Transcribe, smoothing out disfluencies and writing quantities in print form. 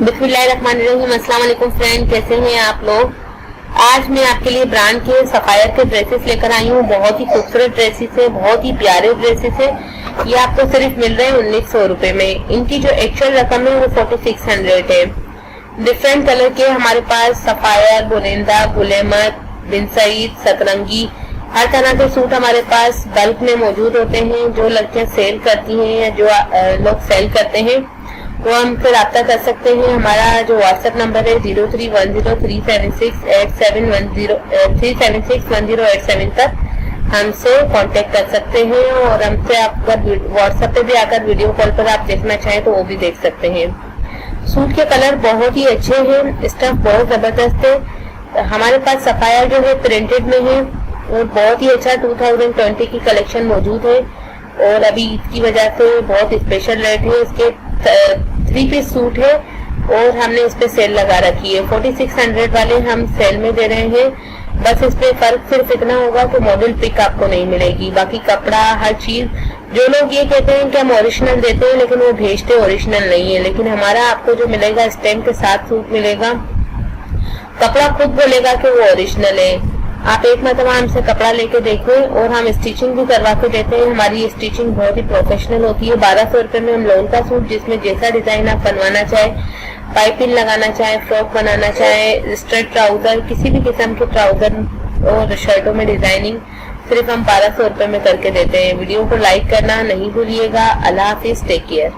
बिस्मिल्लाहिर्रहमानिर्रहीम। अस्सलाम वालेकुम फ्रेंड, कैसे हैं आप लोग। आज मैं आपके लिए ब्रांड के सफायर के ड्रेसेस लेकर आई हूँ। बहुत ही खूबसूरत ड्रेसेस है, बहुत ही प्यारे ड्रेसेस है। ये आपको सिर्फ मिल रहे हैं 1900 रुपए में। इनकी जो एक्चुअल रकम है वो 4600 है। डिफरेंट कलर के हमारे पास सफायर, बुनिंदा, गुलेमत, बिन सईद, सतरंगी, हर तरह के सूट हमारे पास बल्क में मौजूद होते हैं। जो लड़कियां सेल करती हैं या जो लोग सेल करते हैं वो हमसे रब्ता कर सकते हैं। हमारा जो व्हाट्सएप नंबर है 0310376107 तक हमसे कांटेक्ट कर सकते हैं। और हमसे आप व्हाट्सएप पे भी आकर वीडियो कॉल पर आप देखना चाहें तो वो भी देख सकते हैं। सूट के कलर बहुत ही अच्छे हैं, स्टफ बहुत जबरदस्त है। हमारे पास सफायर जो है प्रिंटेड में है और बहुत ही अच्छा 2020 की कलेक्शन मौजूद है। और अभी ईद की वजह से बहुत स्पेशल रेट है। इसके 3 पीस सूट है और हमने इस पे सेल लगा रखी है। 4600 वाले हम सेल में दे रहे हैं। बस इस पे फर्क सिर्फ इतना होगा कि मॉडल पिक आपको नहीं मिलेगी, बाकी कपड़ा हर चीज। जो लोग ये कहते हैं कि हम ओरिजिनल देते हैं लेकिन वो भेजते ओरिजिनल नहीं है, लेकिन हमारा आपको जो मिलेगा स्टैम्प के साथ सूट मिलेगा। कपड़ा खुद बोलेगा कि वो ओरिजिनल है। आप एक मरतबा हमसे कपड़ा लेके देखें और हम स्टिचिंग भी करवा के देते हैं। हमारी स्टिचिंग बहुत ही प्रोफेशनल होती है। 1200 रुपए में हम लोन का सूट, जिसमें जैसा डिजाइन आप बनवाना चाहे, पाइपिंग लगाना चाहे, फ्रॉक बनाना चाहे, स्ट्रेट ट्राउजर, किसी भी किस्म के ट्राउजर और शर्टों में डिजाइनिंग सिर्फ हम 1200 रुपए में करके देते हैं। वीडियो को लाइक करना नहीं भूलिएगा। अल्लाह हाफिज, टेक केयर।